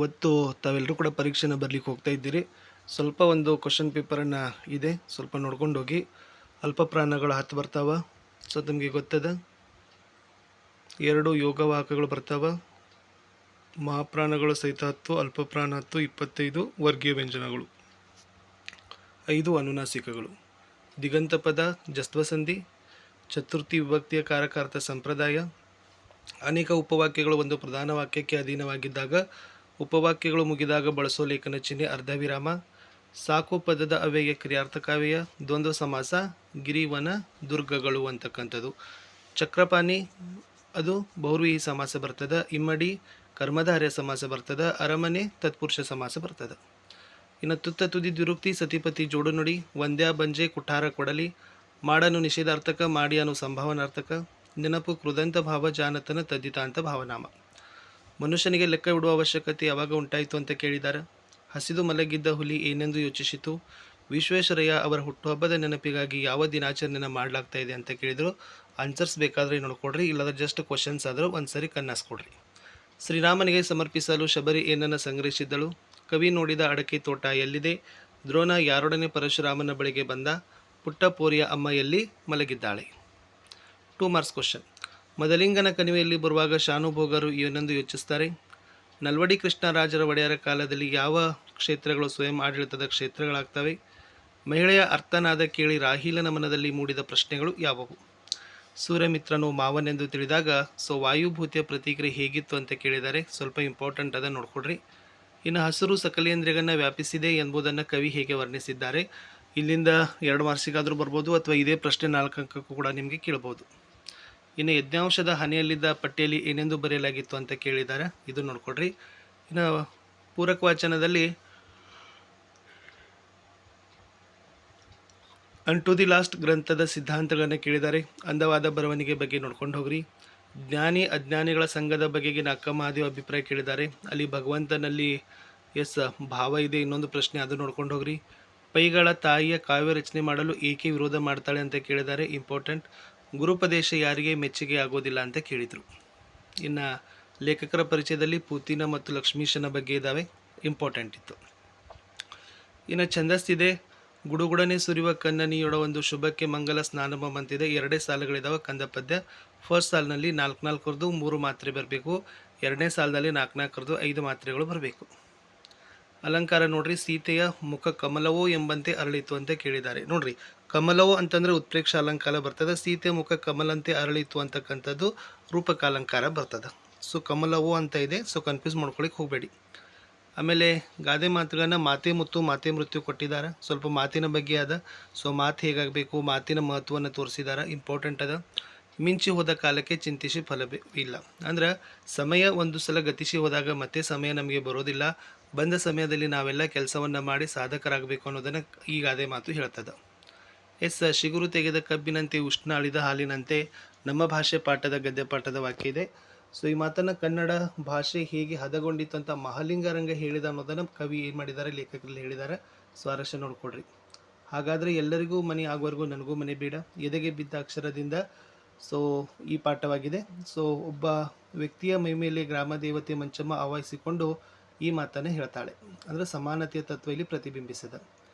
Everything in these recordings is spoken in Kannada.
ಇವತ್ತು ತಾವೆಲ್ಲರೂ ಕೂಡ ಪರೀಕ್ಷೆನ ಬರಲಿಕ್ಕೆ ಹೋಗ್ತಾ ಇದ್ದೀರಿ. ಸ್ವಲ್ಪ ಒಂದು ಕ್ವಶನ್ ಪೇಪರನ್ನು ಇದೆ, ಸ್ವಲ್ಪ ನೋಡ್ಕೊಂಡು ಹೋಗಿ. ಅಲ್ಪ ಪ್ರಾಣಗಳು 10 ಬರ್ತಾವ. ಸೊ ನಿಮಗೆ ಗೊತ್ತದ, 2 ಯೋಗವಾಹಕಗಳು ಬರ್ತಾವ. ಮಹಾಪ್ರಾಣಗಳು ಸಹಿತ 10, ಅಲ್ಪ ಪ್ರಾಣ 10, 25 ವರ್ಗೀಯ ವ್ಯಂಜನಗಳು, 5 ಅನುನಾಸಿಕಗಳು, ದಿಗಂತ ಪದ, ಜಸ್ತ್ವಸಂಧಿ, ಚತುರ್ಥಿ ವಿಭಕ್ತಿಯ ಕಾರಕಾರ್ಥ ಸಂಪ್ರದಾಯ, ಅನೇಕ ಉಪವಾಕ್ಯಗಳು ಒಂದು ಪ್ರಧಾನ ವಾಕ್ಯಕ್ಕೆ ಅಧೀನವಾಗಿದ್ದಾಗ ಉಪವಾಕ್ಯಗಳು ಮುಗಿದಾಗ ಬಳಸೋ ಲೇಖನ ಚಿಹ್ನೆ ಅರ್ಧವಿರಾಮ, ಸಾಕು ಪದದ ಅವ್ಯಯ ಕ್ರಿಯಾರ್ಥಕಾವ್ಯಯ, ದ್ವಂದ್ವ ಸಮಾಸ, ಗಿರಿವನ ದುರ್ಗಗಳು ಅಂತಕ್ಕಂಥದ್ದು. ಚಕ್ರಪಾಣಿ ಅದು ಬಹುವ್ರೀಹಿ ಸಮಾಸ ಬರ್ತದೆ. ಇಮ್ಮಡಿ ಕರ್ಮಧಾರ್ಯ ಸಮಾಸ ಬರ್ತದೆ. ಅರಮನೆ ತತ್ಪುರುಷ ಸಮಾಸ ಬರ್ತದೆ. ಇನ್ನು ತುತ್ತ ತುದಿ ದ್ವಿರುಕ್ತಿ, ಸತಿಪತಿ ಜೋಡು ನುಡಿ, ವಂದ್ಯ ಬಂಜೆ ಕುಠಾರ ಕೊಡಲಿ, ಮಾಡನು ನಿಷೇಧಾರ್ಥಕ, ಮಾಡಿಯನು ಸಂಭಾವನಾರ್ಥಕ, ನೆನಪು ಕೃದಂತ ಭಾವ, ಜಾನತನ ತದ್ದಿತಾಂತ ಭಾವನಾಮ. ಮನುಷ್ಯನಿಗೆ ಲೆಕ್ಕವಿಡುವ ಅವಶ್ಯಕತೆ ಯಾವಾಗ ಉಂಟಾಯಿತು ಅಂತ ಕೇಳಿದ್ದಾರೆ. ಹಸಿದು ಮಲಗಿದ್ದ ಹುಲಿ ಏನೆಂದು ಯೋಚಿಸಿತು. ವಿಶ್ವೇಶ್ವರಯ್ಯ ಅವರ ಹುಟ್ಟುಹಬ್ಬದ ನೆನಪಿಗಾಗಿ ಯಾವ ದಿನಾಚರಣೆಯನ್ನು ಮಾಡಲಾಗ್ತಾ ಇದೆ ಅಂತ ಕೇಳಿದರು. ಆನ್ಸರ್ಸ್ ಬೇಕಾದರೆ ನೋಡ್ಕೊಡ್ರಿ, ಇಲ್ಲದ ಜಸ್ಟ್ ಕ್ವಶನ್ಸ್ ಆದರೂ ಒಂದ್ಸರಿ ಕಣ್ಣಾಸ್ಕೊಡ್ರಿ. ಶ್ರೀರಾಮನಿಗೆ ಸಮರ್ಪಿಸಲು ಶಬರಿ ಏನನ್ನು ಸಂಗ್ರಹಿಸಿದ್ದಳು. ಕವಿ ನೋಡಿದ ಅಡಕೆ ತೋಟ ಎಲ್ಲಿದೆ. ದ್ರೋಣ ಯಾರೊಡನೆ ಪರಶುರಾಮನ ಬಳಿಗೆ ಬಂದ. ಪುಟ್ಟ ಪೋರಿಯ ಅಮ್ಮ ಎಲ್ಲಿ ಮಲಗಿದ್ದಾಳೆ. 2 ಮಾರ್ಕ್ಸ್ ಕ್ವಶನ್. ಮದಲಿಂಗನ ಕಣಿವೆಯಲ್ಲಿ ಬರುವಾಗ ಶಾನುಭೋಗರು ಏನೆಂದು ಯೋಚಿಸ್ತಾರೆ. ನಲ್ವಡಿ ಕೃಷ್ಣರಾಜರ ಒಡೆಯರ ಕಾಲದಲ್ಲಿ ಯಾವ ಕ್ಷೇತ್ರಗಳು ಸ್ವಯಂ ಆಡಳಿತದ ಕ್ಷೇತ್ರಗಳಾಗ್ತವೆ. ಮಹಿಳೆಯ ಅರ್ಥನಾದ ಕೇಳಿ ರಾಹೀಲನ ಮನದಲ್ಲಿ ಮೂಡಿದ ಪ್ರಶ್ನೆಗಳು ಯಾವುವು. ಸೂರ್ಯಮಿತ್ರನು ಮಾವನೆಂದು ತಿಳಿದಾಗ ವಾಯುಭೂತಿಯ ಪ್ರತಿಕ್ರಿಯೆ ಹೇಗಿತ್ತು ಅಂತ ಕೇಳಿದ್ದಾರೆ. ಸ್ವಲ್ಪ ಇಂಪಾರ್ಟೆಂಟ್ ಅದ, ನೋಡ್ಕೊಡ್ರಿ. ಇನ್ನು ಹಸಿರು ಸಕಲೇಂದ್ರಿಯಗಳನ್ನು ವ್ಯಾಪಿಸಿದೆ ಎಂಬುದನ್ನು ಕವಿ ಹೇಗೆ ವರ್ಣಿಸಿದ್ದಾರೆ. ಇಲ್ಲಿಂದ 2 ಮಾರ್ಕ್ಸಿಗಾದರೂ ಬರ್ಬೋದು, ಅಥವಾ ಇದೇ ಪ್ರಶ್ನೆ 4 ಅಂಕಕ್ಕೂ ಕೂಡ ನಿಮಗೆ ಕೇಳ್ಬೋದು. ಇನ್ನು ಯಜ್ಞಾಂಶದ ಹನೆಯಲ್ಲಿದ್ದ ಪಟ್ಟಿಯಲ್ಲಿ ಏನೆಂದು ಬರೆಯಲಾಗಿತ್ತು ಅಂತ ಕೇಳಿದ್ದಾರೆ. ಇದು ನೋಡ್ಕೊಡ್ರಿ. ಇನ್ನು ಪೂರಕ ವಾಚನದಲ್ಲಿ ಟು ದಿ ಲಾಸ್ಟ್ ಗ್ರಂಥದ ಸಿದ್ಧಾಂತಗಳನ್ನು ಕೇಳಿದ್ದಾರೆ. ಅಂದವಾದ ಬರವಣಿಗೆ ಬಗ್ಗೆ ನೋಡ್ಕೊಂಡು ಹೋಗ್ರಿ. ಜ್ಞಾನಿ ಅಜ್ಞಾನಿಗಳ ಸಂಘದ ಬಗೆಗಿನ ಅಕ್ಕ ಮಹಾದೇವ ಅಭಿಪ್ರಾಯ ಕೇಳಿದ್ದಾರೆ. ಅಲ್ಲಿ ಭಗವಂತನಲ್ಲಿ ಭಾವ ಇದೆ. ಇನ್ನೊಂದು ಪ್ರಶ್ನೆ, ಅದು ನೋಡ್ಕೊಂಡು ಹೋಗ್ರಿ. ಪೈಗಳ ತಾಯಿಯ ಕಾವ್ಯ ರಚನೆ ಮಾಡಲು ಏಕೆ ವಿರೋಧ ಮಾಡ್ತಾಳೆ ಅಂತ ಕೇಳಿದ್ದಾರೆ. ಇಂಪಾರ್ಟೆಂಟ್. ಗುರುಪದೇಶ ಯಾರಿಗೆ ಮೆಚ್ಚುಗೆ ಆಗೋದಿಲ್ಲ ಅಂತ ಕೇಳಿದರು. ಇನ್ನು ಲೇಖಕರ ಪರಿಚಯದಲ್ಲಿ ಪೂತಿನ ಮತ್ತು ಲಕ್ಷ್ಮೀಶನ ಬಗ್ಗೆ ಇದ್ದಾವೆ, ಇಂಪಾರ್ಟೆಂಟ್ ಇತ್ತು. ಇನ್ನು ಛಂದಸ್ಸಿದೆ. ಗುಡುಗುಡನೆ ಸುರಿಯುವ ಕನ್ನನಿಯೊಡ ಒಂದು ಶುಭಕ್ಕೆ ಮಂಗಲ ಸ್ನಾನಮ ಅಂತಿದೆ. 2 ಸಾಲುಗಳಿದ್ದಾವೆ ಕಂದ ಪದ್ಯ. ಫಸ್ಟ್ ಸಾಲಿನಲ್ಲಿ 4 3 ಮಾತ್ರೆ ಬರಬೇಕು. 2ನೇ ಸಾಲಿನಲ್ಲಿ 4 5 ಮಾತ್ರೆಗಳು ಬರಬೇಕು. ಅಲಂಕಾರ ನೋಡ್ರಿ. ಸೀತೆಯ ಮುಖ ಕಮಲವೋ ಎಂಬಂತೆ ಅರಳಿತು ಅಂತ ಕೇಳಿದ್ದಾರೆ. ನೋಡ್ರಿ, ಕಮಲವೋ ಅಂತಂದರೆ ಉತ್ಪ್ರೇಕ್ಷ ಅಲಂಕಾರ ಬರ್ತದೆ. ಸೀತೆ ಮುಖ ಕಮಲಂತೆ ಅರಳಿತು ಅಂತಕ್ಕಂಥದ್ದು ರೂಪಕ ಅಲಂಕಾರ ಬರ್ತದೆ. ಸೊ ಕಮಲವೋ ಅಂತ ಇದೆ, ಸೊ ಕನ್ಫ್ಯೂಸ್ ಮಾಡ್ಕೊಳಿಕ್ಕೆ ಹೋಗಬೇಡಿ. ಆಮೇಲೆ ಗಾದೆ ಮಾತುಗಳನ್ನ ಮಾತೆ ಮುತ್ತು ಮಾತೆ ಮೃತ್ಯು ಕೊಟ್ಟಿದ್ದಾರೆ. ಸ್ವಲ್ಪ ಮಾತಿನ ಬಗ್ಗೆ ಅದ. ಸೊ ಮಾತು ಹೇಗಾಗಬೇಕು, ಮಾತಿನ ಮಹತ್ವವನ್ನು ತೋರಿಸಿದ್ದಾರೆ, ಇಂಪಾರ್ಟೆಂಟ್ ಅದ. ಮಿಂಚಿ ಹೋದ ಕಾಲಕ್ಕೆ ಚಿಂತಿಸಿ ಫಲವೇ ಇಲ್ಲ. ಅಂದ್ರೆ ಸಮಯ ಒಂದು ಸಲ ಗತಿಸಿ ಹೋದಾಗ ಮತ್ತೆ ಸಮಯ ನಮಗೆ ಬರೋದಿಲ್ಲ. ಬಂದ ಸಮಯದಲ್ಲಿ ನಾವೆಲ್ಲ ಕೆಲಸವನ್ನು ಮಾಡಿ ಸಾಧಕರಾಗಬೇಕು ಅನ್ನೋದನ್ನು ಈ ಗಾದೆ ಮಾತು ಹೇಳ್ತದೆ. ಶಿಗುರು ತೆಗೆದ ಕಬ್ಬಿನಂತೆ ಉಷ್ಣ ಅಳಿದ ಹಾಲಿನಂತೆ ನಮ್ಮ ಭಾಷೆ ಪಾಠದ ಗದ್ಯ ಪಾಠದ ವಾಕ್ಯ ಇದೆ. ಸೊ ಈ ಮಾತನ್ನು ಕನ್ನಡ ಭಾಷೆ ಹೇಗೆ ಹದಗೊಂಡಿತ್ತು ಅಂತ ಮಹಾಲಿಂಗರಂಗ ಹೇಳಿದ ಅನ್ನೋದನ್ನು ಕವಿ ಏನು ಮಾಡಿದ್ದಾರೆ, ಲೇಖಕರಲ್ಲಿ ಹೇಳಿದ್ದಾರೆ. ಸ್ವಾರಸ್ಯ ನೋಡ್ಕೊಡ್ರಿ. ಹಾಗಾದರೆ ಎಲ್ಲರಿಗೂ ಮನೆ ಆಗುವವರೆಗೂ ನನಗೂ ಮನೆ ಬೇಡ, ಎದೆಗೆ ಬಿದ್ದ ಅಕ್ಷರದಿಂದ. ಸೊ ಈ ಪಾಠವಾಗಿದೆ. ಸೊ ಒಬ್ಬ ವ್ಯಕ್ತಿಯ ಮೈಮೇಲೆ ಗ್ರಾಮ ದೇವತೆ ಮಂಚಮ್ಮ ಆವಾಹಿಸಿಕೊಂಡು ಈ ಮಾತನ್ನು ಹೇಳ್ತಾಳೆ. ಅಂದರೆ ಸಮಾನತೆಯ ತತ್ವ ಇಲ್ಲಿ ಪ್ರತಿಬಿಂಬಿಸಿದ.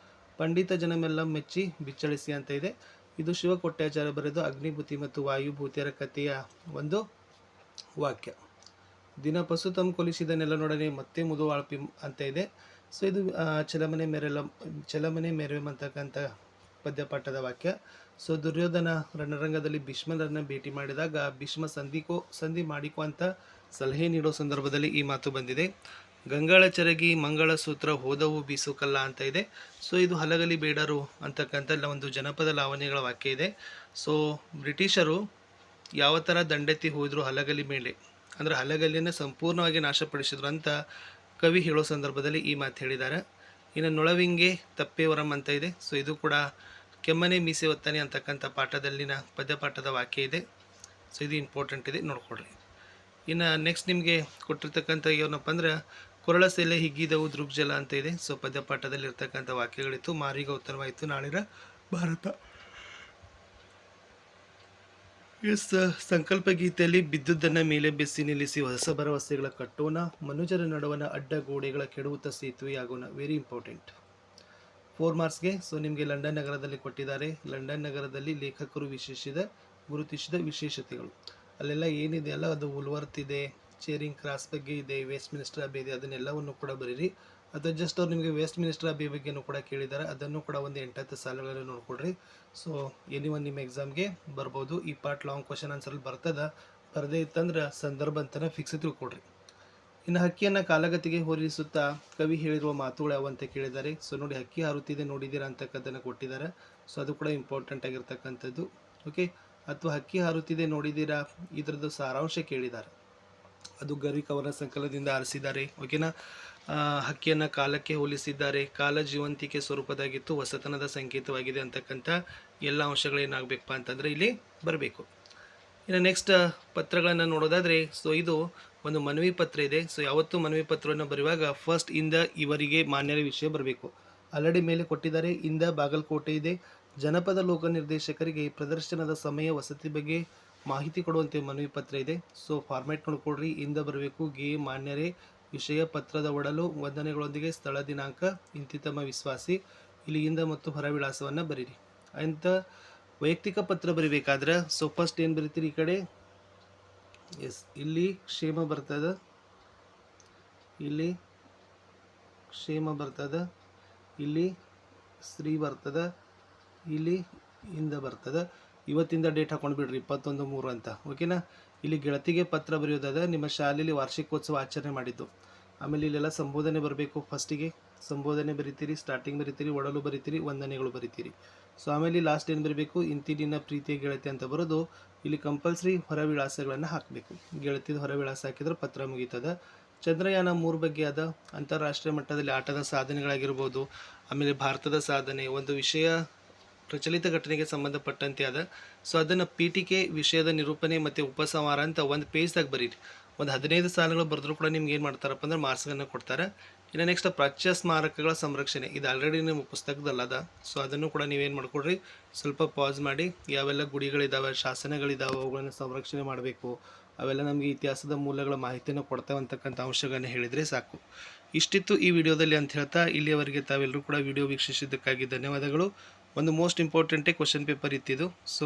ಪಂಡಿತ ಜನಮೆಲ್ಲ ಮೆಚ್ಚಿ ಬಿಚ್ಚಳಿಸಿ ಅಂತ ಇದೆ. ಇದು ಶಿವಕೊಟ್ಯಾಚಾರ್ಯ ಬರೆದು ಅಗ್ನಿಭೂತಿ ಮತ್ತು ವಾಯುಭೂತಿಯರ ಕಥೆಯ ಒಂದು ವಾಕ್ಯ. ದಿನ ಪಶು ತಮ್ಮ ಕೊಲಿಸಿದ ನೆಲನೊಡನೆ ಮತ್ತೆ ಮುದುವಾಳ್ಪಿ ಅಂತ ಇದೆ. ಸೊ ಇದು ಚಲಮನೆ ಮೆರೆವಂತಕ್ಕಂಥ ಪದ್ಯಪಾಠದ ವಾಕ್ಯ. ಸೊ ದುರ್ಯೋಧನ ರಣರಂಗದಲ್ಲಿ ಭೀಷ್ಮರನ್ನು ಭೇಟಿ ಮಾಡಿದಾಗ ಭೀಷ್ಮ ಸಂಧಿ ಮಾಡಿಕೋ ಅಂತ ಸಲಹೆ ನೀಡೋ ಸಂದರ್ಭದಲ್ಲಿ ಈ ಮಾತು ಬಂದಿದೆ. ಗಂಗಳ ಚರಗಿ ಮಂಗಳ ಸೂತ್ರ ಹೋದವು ಬೀಸುಕಲ್ಲ ಅಂತ ಇದೆ. ಸೊ ಇದು ಹಲಗಲಿ ಬೇಡರು ಅಂತಕ್ಕಂಥ ಒಂದು ಜನಪದ ಲಾವಣಿಗಳ ವಾಕ್ಯ ಇದೆ. ಸೊ ಬ್ರಿಟಿಷರು ಯಾವ ಥರ ದಂಡೆತ್ತಿ ಹೋದ್ರು ಹಲಗಲಿ ಮೇಲೆ, ಅಂದರೆ ಹಲಗಲಿಯನ್ನು ಸಂಪೂರ್ಣವಾಗಿ ನಾಶಪಡಿಸಿದ್ರು ಅಂತ ಕವಿ ಹೇಳೋ ಸಂದರ್ಭದಲ್ಲಿ ಈ ಮಾತು ಹೇಳಿದ್ದಾರೆ. ಇನ್ನು ನೊಳವಿಂಗೆ ತಪ್ಪೇವರಂ ಅಂತ ಇದೆ. ಸೊ ಇದು ಕೂಡ ಕೆಮ್ಮನೆ ಮೀಸೆ ಒತ್ತಾನೆ ಅಂತಕ್ಕಂಥ ಪಾಠದಲ್ಲಿನ ಪದ್ಯಪಾಠದ ವಾಕ್ಯ ಇದೆ. ಸೊ ಇದು ಇಂಪಾರ್ಟೆಂಟ್ ಇದೆ, ನೋಡ್ಕೊಡ್ರಿ. ಇನ್ನು ನೆಕ್ಸ್ಟ್ ನಿಮಗೆ ಕೊಟ್ಟಿರ್ತಕ್ಕಂಥ ಏನಪ್ಪ ಅಂದ್ರೆ ಕೊರಳ ಸೆಲೆ ಹಿಗ್ಗಿದವು ದೃಗ್ಜಲ ಅಂತ ಇದೆ. ಸೊ ಪದ್ಯಪಾಠದಲ್ಲಿ ಇರ್ತಕ್ಕಂಥ ವಾಕ್ಯಗಳಿತ್ತು. ಮಾರಿಗ ಉತ್ತರವಾಯಿತು ನಾಳಿನ ಭಾರತ. ಎಸ್ ಸಂಕಲ್ಪ ಗೀತೆಯಲ್ಲಿ ಬಿದ್ದುದನ್ನ ಮೇಲೆ ಬೆಸಿ ನಿಲ್ಲಿಸಿ ಹೊಸ ಭರವಸೆಗಳ ಕಟ್ಟೋಣ, ಮನುಜರ ನಡುವನ ಅಡ್ಡ ಗೋಡೆಗಳ ಕೆಡವುತ್ತ ಸೇತುವೆಯಾಗೋಣ. ವೆರಿ ಇಂಪಾರ್ಟೆಂಟ್ 4 ಮಾರ್ಕ್ಸ್ಗೆ. ಸೊ ನಿಮಗೆ ಲಂಡನ್ ನಗರದಲ್ಲಿ ಕೊಟ್ಟಿದ್ದಾರೆ. ಲಂಡನ್ ನಗರದಲ್ಲಿ ಲೇಖಕರು ಗುರುತಿಸಿದ ವಿಶೇಷತೆಗಳು ಅಲ್ಲೆಲ್ಲ ಏನಿದೆ ಅಲ್ಲ, ಅದು ಉಲ್ವರ್ತ್ ಇದೆ, ಚೇರಿಂಗ್ ಕ್ರಾಸ್ ಬಗ್ಗೆ ಇದೆ, ವೆಸ್ಟ್ ಮಿನಿಸ್ಟರ್ ಅಬೆ ಇದೆ, ಅದನ್ನೆಲ್ಲವನ್ನು ಕೂಡ ಬರೀರಿ. ಅಥವಾ ಜಸ್ಟ್ ಅವ್ರು ನಿಮಗೆ ವೆಸ್ಟ್ ಮಿನಿಸ್ಟರ್ ಅಬೆ ಬಗ್ಗೆನೂ ಕೂಡ ಕೇಳಿದ್ದಾರೆ, ಅದನ್ನು ಕೂಡ ಒಂದು 8-10 ಸಾಲುಗಳಲ್ಲಿ ನೋಡ್ಕೊಡ್ರಿ. ಸೊ ಎನಿವನ್ ನಿಮ್ಮ ಎಕ್ಸಾಮ್ಗೆ ಬರ್ಬೋದು. ಈ ಪಾರ್ಟ್ ಲಾಂಗ್ ಕ್ವಶನ್ ಆನ್ಸರಲ್ಲಿ ಬರದೇ ಇತ್ತಂದ್ರೆ ಸಂದರ್ಭ ಅಂತಲೇ ಫಿಕ್ಸ್ ತಿಳ್ಕೊಡ್ರಿ. ಇನ್ನು ಹಕ್ಕಿಯನ್ನು ಕಾಲಗತಿಗೆ ಹೋಲಿಸುತ್ತಾ ಕವಿ ಹೇಳಿರುವ ಮಾತುಗಳು ಯಾವಂತ ಕೇಳಿದ್ದಾರೆ. ಸೊ ನೋಡಿ, ಹಕ್ಕಿ ಹಾರುತ್ತಿದೆ ನೋಡಿದ್ದೀರಾ ಅಂತಕ್ಕಂಥದ್ದನ್ನು ಕೊಟ್ಟಿದ್ದಾರೆ. ಸೊ ಅದು ಕೂಡ ಇಂಪಾರ್ಟೆಂಟ್ ಆಗಿರ್ತಕ್ಕಂಥದ್ದು. ಓಕೆ, ಅಥವಾ ಹಕ್ಕಿ ಹಾರುತ್ತಿದೆ ನೋಡಿದ್ದೀರಾ, ಇದರದ್ದು ಸಾರಾಂಶ ಕೇಳಿದ್ದಾರೆ, ಅದು ಗರಿಕ್ ಅವರ ಸಂಕಲನದಿಂದ ಆರಿಸಿದ್ದಾರೆ. ಓಕೆನಾ. ಹಕ್ಕಿಯನ್ನು ಕಾಲಕ್ಕೆ ಹೋಲಿಸಿದ್ದಾರೆ, ಕಾಲ ಜೀವಂತಿಕೆ ಸ್ವರೂಪದಾಗಿತ್ತು, ಹೊಸತನದ ಸಂಕೇತವಾಗಿದೆ ಅಂತಕ್ಕಂಥ ಎಲ್ಲ ಅಂಶಗಳೇನಾಗಬೇಕಪ್ಪ ಅಂತಂದರೆ ಇಲ್ಲಿ ಬರಬೇಕು. ಇನ್ನು ನೆಕ್ಸ್ಟ್ ಪತ್ರಗಳನ್ನು ನೋಡೋದಾದರೆ, ಸೊ ಇದು ಒಂದು ಮನವಿ ಪತ್ರ ಇದೆ. ಸೊ ಯಾವತ್ತೂ ಮನವಿ ಪತ್ರವನ್ನು ಬರೆಯುವಾಗ ಫಸ್ಟ್ ಇಂದ ಇವರಿಗೆ ಮಾನ್ಯರ ವಿಷಯ ಬರಬೇಕು. ಆಲ್ರೆಡಿ ಮೇಲೆ ಕೊಟ್ಟಿದ್ದಾರೆ. ಇಂದ ಬಾಗಲಕೋಟೆ ಇದೆ. ಜನಪದ ಲೋಕ ನಿರ್ದೇಶಕರಿಗೆ ಪ್ರದರ್ಶನದ ಸಮಯ, ವಸತಿ ಬಗ್ಗೆ ಮಾಹಿತಿ ಕೊಡುವಂತೆ ಮನವಿ ಪತ್ರ ಇದೆ. ಸೊ ಫಾರ್ಮ್ಯಾಟ್ ನೋಡ್ಕೊಡ್ರಿ. ಇಂದ ಬರಬೇಕು. ಗೆ ಮಾನ್ಯರೇ, ವಿಷಯ ಪತ್ರದ ಒಡಲು ವಂದನೆಗಳೊಂದಿಗೆ ಸ್ಥಳ ದಿನಾಂಕ ಇಂತಿತಮ ವಿಶ್ವಾಸಿ. ಇಲ್ಲಿ ಇಂದ ಮತ್ತು ಹೊರ ವಿಳಾಸವನ್ನು ಬರೀರಿ. ಅಂತ ವೈಯಕ್ತಿಕ ಪತ್ರ ಬರಿಬೇಕಾದ್ರೆ ಸೊ ಫಸ್ಟ್ ಏನು ಬರಿತೀರಿ, ಈ ಕಡೆ ಎಸ್ ಇಲ್ಲಿ ಕ್ಷೇಮ ಬರ್ತದ, ಇಲ್ಲಿ ಕ್ಷೇಮ ಬರ್ತದ, ಇಲ್ಲಿ ಶ್ರೀ ಬರ್ತದ, ಇಲ್ಲಿ ಇಂದ ಬರ್ತದ. ಇವತ್ತಿಂದ ಡೇಟ್ ಹಾಕೊಂಡು ಬಿಡ್ರಿ 21/3 ಅಂತ. ಓಕೆನಾ. ಇಲ್ಲಿ ಗೆಳತಿಗೆ ಪತ್ರ ಬರೆಯೋದಾದ, ನಿಮ್ಮ ಶಾಲೆಯಲ್ಲಿ ವಾರ್ಷಿಕೋತ್ಸವ ಆಚರಣೆ ಮಾಡಿದ್ದು. ಆಮೇಲೆ ಇಲ್ಲೆಲ್ಲ ಸಂಬೋಧನೆ ಬರಬೇಕು. ಫಸ್ಟಿಗೆ ಸಂಬೋಧನೆ ಬರಿತೀರಿ, ಸ್ಟಾರ್ಟಿಂಗ್ ಬರಿತೀರಿ, ಒಡಲು ಬರಿತೀರಿ, ವಂದನೆಗಳು ಬರಿತೀರಿ. ಸೊ ಆಮೇಲೆ ಲಾಸ್ಟ್ ಏನು ಬರಬೇಕು, ಇಂತಿನ ಪ್ರೀತಿಯ ಗೆಳತಿ ಅಂತ ಬರೋದು. ಇಲ್ಲಿ ಕಂಪಲ್ಸರಿ ಹೊರ ವಿಳಾಸಗಳನ್ನು ಹಾಕಬೇಕು. ಗೆಳತಿದ ಹೊರ ವಿಳಾಸ ಹಾಕಿದ್ರೆ ಪತ್ರ ಮುಗೀತದ. ಚಂದ್ರಯಾನ 3 ಬಗ್ಗೆ ಆದ ಅಂತಾರಾಷ್ಟ್ರೀಯ ಮಟ್ಟದಲ್ಲಿ ಆಟದ ಸಾಧನೆಗಳಾಗಿರ್ಬೋದು, ಆಮೇಲೆ ಭಾರತದ ಸಾಧನೆ, ಒಂದು ವಿಷಯ ಪ್ರಚಲಿತ ಘಟನೆಗೆ ಸಂಬಂಧಪಟ್ಟಂತೆ ಅದ. ಸೊ ಅದನ್ನು ಪೀಠಿಕೆ, ವಿಷಯದ ನಿರೂಪಣೆ ಮತ್ತು ಉಪಸಂಹಾರ ಅಂತ ಒಂದು ಪೇಜ್ದಾಗ ಬರೀರಿ. ಒಂದು 15 ಸಾಲುಗಳು ಬರೆದ್ರೂ ಕೂಡ ನಿಮ್ಗೆ ಏನು ಮಾಡ್ತಾರಪ್ಪ ಅಂದ್ರೆ ಮಾರ್ಕ್ಸ್ಗಳನ್ನು ಕೊಡ್ತಾರೆ. ಇನ್ನು ನೆಕ್ಸ್ಟ್ ಪ್ರಾಚ್ಯ ಸ್ಮಾರಕಗಳ ಸಂರಕ್ಷಣೆ, ಇದು ಆಲ್ರೆಡಿ ನಿಮ್ಮ ಪುಸ್ತಕದಲ್ಲದ. ಸೊ ಅದನ್ನು ಕೂಡ ನೀವೇನು ಮಾಡ್ಕೊಡ್ರಿ, ಸ್ವಲ್ಪ ಪಾಸ್ ಮಾಡಿ. ಯಾವೆಲ್ಲ ಗುಡಿಗಳಿದ್ದಾವೆ, ಶಾಸನಗಳಿದ್ದಾವೆ, ಅವುಗಳನ್ನು ಸಂರಕ್ಷಣೆ ಮಾಡಬೇಕು, ಅವೆಲ್ಲ ನಮಗೆ ಇತಿಹಾಸದ ಮೂಲಗಳ ಮಾಹಿತಿಯನ್ನು ಕೊಡ್ತೇವೆ ಅಂತಕ್ಕಂಥ ಅಂಶಗಳನ್ನು ಹೇಳಿದರೆ ಸಾಕು. ಇಷ್ಟಿತ್ತು ಈ ವಿಡಿಯೋದಲ್ಲಿ ಅಂತ ಹೇಳ್ತಾ, ಇಲ್ಲಿಯವರೆಗೆ ತಾವೆಲ್ಲರೂ ಕೂಡ ವಿಡಿಯೋ ವೀಕ್ಷಿಸಿದ್ದಕ್ಕಾಗಿ ಧನ್ಯವಾದಗಳು. ಒಂದು ಮೋಸ್ಟ್ ಇಂಪಾರ್ಟೆಂಟೇ ಕ್ವಶನ್ ಪೇಪರ್ ಇತ್ತಿದ್ದು. ಸೊ